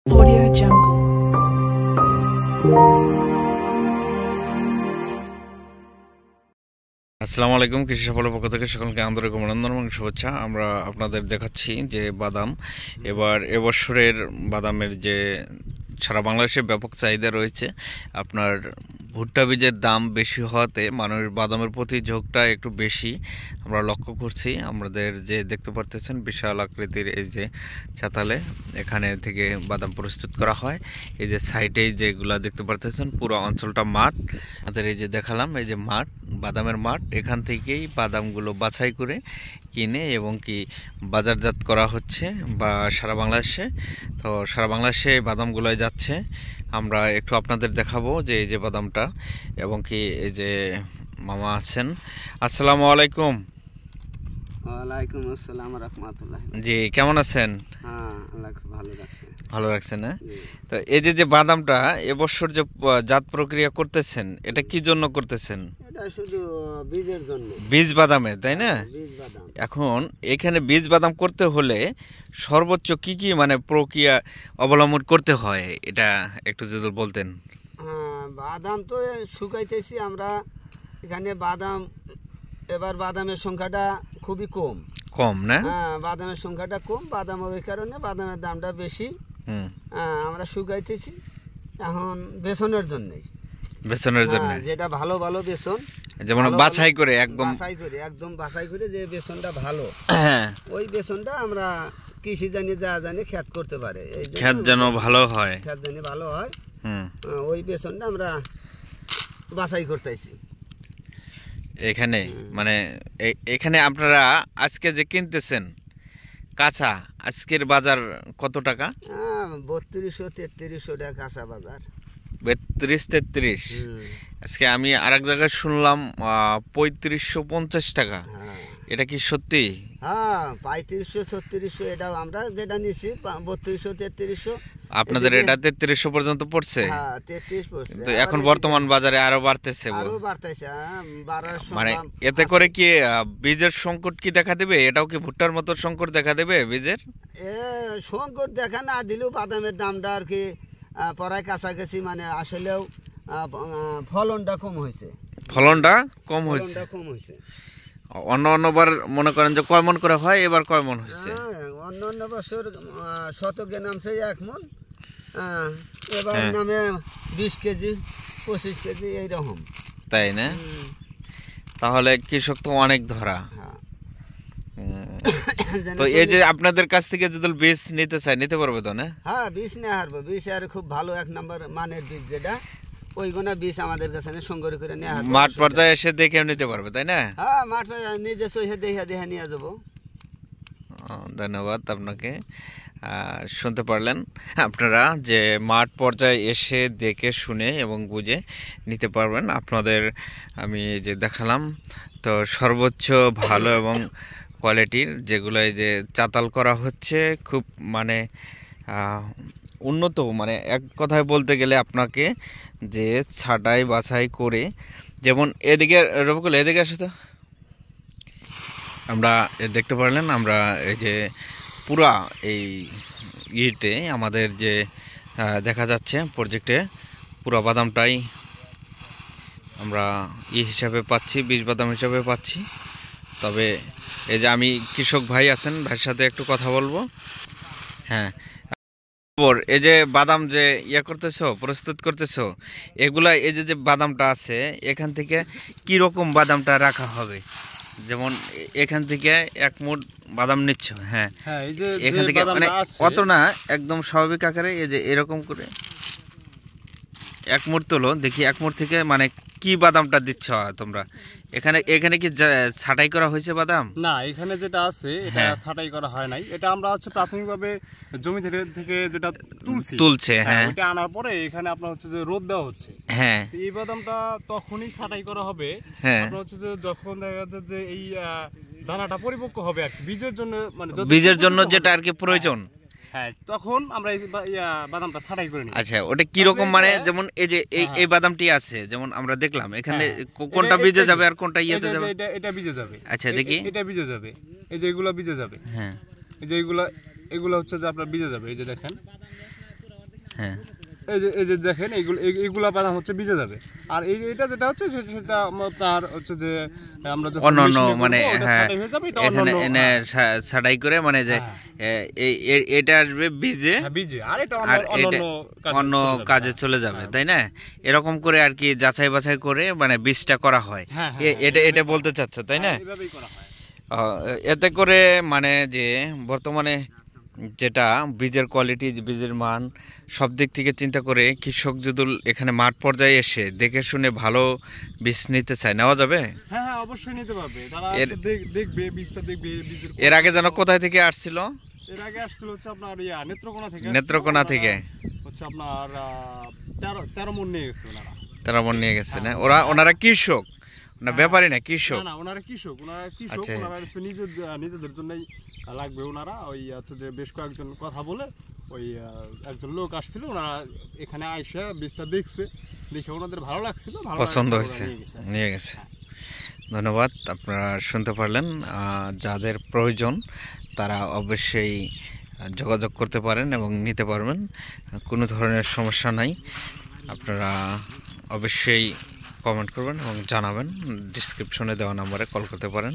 Audio Jungle. আসসালামু আলাইকুম, কৃষি সফলের পক্ষ থেকে সকলকে আন্তরিক অভিনন্দন এবং শুভেচ্ছা। আমরা আপনাদের দেখাচ্ছি যে বাদাম এবছরের বাদামের যে সারা বাংলাদেশে ব্যাপক চাহিদা রয়েছে। আপনার ভুট্টা বীজের দাম বেশি হওয়াতে মানুষের বাদামের প্রতি ঝোঁকটা একটু বেশি আমরা লক্ষ্য করছি। আমাদের যে দেখতে পারতেছেন বিশাল আকৃতির এই যে চাতালে এখানে থেকে বাদাম প্রস্তুত করা হয়। এই যে সাইডে যেগুলা দেখতে পারতেছেন পুরো অঞ্চলটা মাঠ। আমাদের এই যে দেখালাম এই যে মাঠ, বাদামের মাঠ, এখান থেকেই বাদামগুলো বাছাই করে কিনে এবং কি বাজারজাত করা হচ্ছে বা সারা বাংলাদেশে। তো সারা বাংলাদেশে বাদামগুলোই যাচ্ছে। আমরা একটু আপনাদের দেখাবো যে এই যে বাদামটা এবং কি এই যে মামা আছেন। আসসালামু আলাইকুম। ওয়ালাইকুম আসসালাম রাহমাতুল্লাহ। জি, কেমন আছেন? হ্যাঁ, আল্লাহ খুব ভালো রাখছে। ভালো রাখছেন না? তো এই যে বাদামটা এবছর যে জাত প্রক্রিয়া করতেছেন, এটা কি জন্য করতেছেন? এটা শুধু বীজের জন্য। বীজ বাদামে, তাই না? বীজ বাদাম। এখন এখানে বীজ বাদাম করতে হলে সর্বোচ্চ কি মানে প্রক্রিয়া অবলম্বন করতে হয়, এটা একটু যদি বলতেন। হ্যাঁ, বাদাম তো শুকাইতেছি আমরা এখানে। বাদাম এবার বাদামের সংখ্যাটা খুবই কম। কম না? হ্যাঁ, বাদামের সংখ্যাটা কম। বাদাম ওই কারণে বাদামের দামটা বেশি। আমরা শুকাইতেছি এখন বেসনের জন্যই। বেসনের জন্য যেটা ভালো ভালো বেসন, যেমন বাছাই করে একদম বাছাই করে যে বেসনটা ভালো, হ্যাঁ, ওই বেসনটা আমরা কৃষি জানি যা জানি খ্যাত করতে পারে, খ্যাত যেন ভালো হয়, খ্যাত জানি ভালো হয়। ওই বেসনটা আমরা বাছাই করতেছি এখানে। মানে এখানে আপনারা আজকে যে কিনতেছেন কাঁচা, আজকের বাজার কত টাকা? 3200-3300 টাকা কাঁচা বাজার। 32-33। আজকে আমি আরেক জায়গায় শুনলাম 3550 টাকা। এটা কি সত্যি? হ্যাঁ, 3500-3600 এটাও আমরা যেটা নিছি 3200-3300। আপনাদের এটা 3300 পর্যন্ত পড়ছে? হ্যাঁ, 33 পড়ছে। তো এখন বর্তমান বাজারে আরো বাড়তেছে। মানে এতে করে কি বীজের সংকট কি দেখা দেবে? এটাও কি ভুট্টার মতো সংকট দেখা দেবে বীজের? সংকট দেখা না দিলেও বাদামের দামটা আর কি পড়ায় কাছাকাছি, মানে আসলেও ফলনটা কম হয়েছে। ফলনটা কম হয়েছে। অন্যবার মনে করেন যে কয় মন করে হয়, এবার কয় মন হয়েছে? অন্য বছর শতকে নামছে 1 মন, এবার নামে 20 কেজি 25 কেজি এইরকম, তাই না? তাহলে কৃষক তো অনেক ধরা। তো এই যে আপনাদের কাছ থেকে যদি বীজ নিতে চাই, নিতে পারবে তো না? হ্যাঁ, বীজ নেওয়া পারবে। বীজ আর খুব ভালো 1 নম্বর মানের বীজ যেটা, ওইগুলো বীজ আমাদের কাছে সংগ্রহ করে নেওয়া হবে। মাঠ পর্যায়ে এসে দেখে নিতে পারবে, তাই না? হ্যাঁ, মাঠ নিজে সহে দেখে নিয়ে যাবো। ধন্যবাদ আপনাকে। শুনতে পারলেন আপনারা যে মাঠ পর্যায়ে এসে দেখে শুনে এবং বুঝে নিতে পারবেন। আপনাদের আমি যে দেখালাম, তো সর্বোচ্চ ভালো এবং কোয়ালিটির যেগুলো যে চাতাল করা হচ্ছে, খুব মানে উন্নত, মানে এক কথায় বলতে গেলে আপনাকে যে ছাঁটাই বাছাই করে, যেমন এদিকে রবিকুল এদিকে আসে, তো আমরা দেখতে পারলেন আমরা এই যে পুরা এই ইয়েতে আমাদের যে দেখা যাচ্ছে প্রজেক্টে পুরা বাদামটাই আমরা হিসাবে পাচ্ছি, বীজ বাদাম হিসাবে পাচ্ছি। তবে এই যে আমি কৃষক ভাই আছেন, ভাইয়ের সাথে একটু কথা বলবো। হ্যাঁ, এই যে বাদাম যে করতেছো, প্রস্তুত করতেছো, এগুলা এই যে বাদামটা আছে এখান থেকে কি রকম বাদামটা রাখা হবে? যেমন এখান থেকে 1 মুঠ বাদাম নিচ্ছ, হ্যাঁ, এখান থেকে মানে অত না, একদম স্বাভাবিক আকারে এই যে এরকম করে 1 মুঠ তোলো দেখি। 1 মুঠ থেকে মানে কি বাদামটা দিচ্ছ তোমরা? এখানে কি ছাঁটাই করা হয়েছে বাদাম? না, এখানে যেটা আছে এটা ছাঁটাই করা হয় নাই। এটা আমরা প্রাথমিকভাবে জমি থেকে যেটা তুলছে, হ্যাঁ, এটা আনার পরে এখানে আপনার যে রোদ দেওয়া হচ্ছে। হ্যাঁ, এই বাদামটা তখনই ছাঁটাই করা হবে আপনার যে যখন দেখা যাচ্ছে যে এই দানাটা পরিপক্ক হবে আর কি, বীজের জন্য, মানে বীজের জন্য যেটা আর কি প্রয়োজন। হ্যাঁ, তখন আমরা এই বাদামটা ছাঁটাই করে নিই। আচ্ছা, ওটা কি রকম, মানে যেমন এই যে এই বাদামটি আছে, যেমন আমরা দেখলাম এখানে কোনটা বীজে যাবে আর কোনটা ইয়েতে যাবে? এটা বীজে যাবে। আচ্ছা, দেখি এটা বীজে যাবে। এই যে এগুলা বীজে যাবে। হ্যাঁ, এই যে এগুলা হচ্ছে যে আপনার বীজে যাবে। এই যে দেখেন হ্যাঁ এই যে দেখেন এইগুলা বাদাম হচ্ছে বীজে যাবে। আর এইটা যেটা হচ্ছে সেটা তার হচ্ছে যে আমরা যখন অন্যান্য মেশিনে মানে করবো, ওটা হ্যাঁ ছাঁটাই হয়ে যাবে, এটা এখানে অন্যান্য, এনে ছাঁটাই করে মানে যে এটা আসবে বীজে হ্যাঁ, বীজে, আর এটা আর অন্যান্য অন্য কাজে চলে যাবে, তাই না? এরকম করে আর কি যাচাই বাছাই করে মানে বীজটা করা হয়। হ্যাঁ, এটা বলতে চাচ্ছ, তাই না? এইভাবেই করা হয়। এতে করে মানে যে বর্তমানে যেটা বীজের কোয়ালিটি, বীজের মান সব দিক থেকে চিন্তা করে কৃষক যদি এখানে মাঠ পর্যায়ে এসে দেখে শুনে ভালো বীজ নিতে চায়, নেওয়া যাবে? হ্যাঁ, অবশ্যই নিতে পারবে। তারা দেখবে বীজটা, দেখবে বীজের। এর আগে যেন কোথায় থেকে আসছিল? এর আগে আসছিল হচ্ছে আপনার নেত্রকোনা থেকে। নেত্রকোনা থেকে হচ্ছে আপনার 13 মণ নিয়ে গেছে ওনারা। 13 মণ নিয়ে গেছে না? ওনারা কৃষক না, ব্যাপারী না, কৃষক? না, ওনারা কৃষক। আচ্ছা, ওনারা হচ্ছে নিজেদের জন্যই লাগবে। ওনারা ওই হচ্ছে যে বেশ কয়েকজন কথা বলে ওই একজন লোক আসছিল, ওনারা এখানে আইসা বীজটা দেখছে, দেখে ওনাদের ভালো লাগছিল, পছন্দ হয়েছে, নিয়ে গেছে। ধন্যবাদ। আপনারা শুনতে পারলেন, যাদের প্রয়োজন তারা অবশ্যই যোগাযোগ করতে পারেন এবং নিতে পারবেন, কোনো ধরনের সমস্যা নাই। আপনারা অবশ্যই কমেন্ট করবেন এবং জানাবেন। ডিসক্রিপশনে দেওয়া নাম্বারে কল করতে পারেন।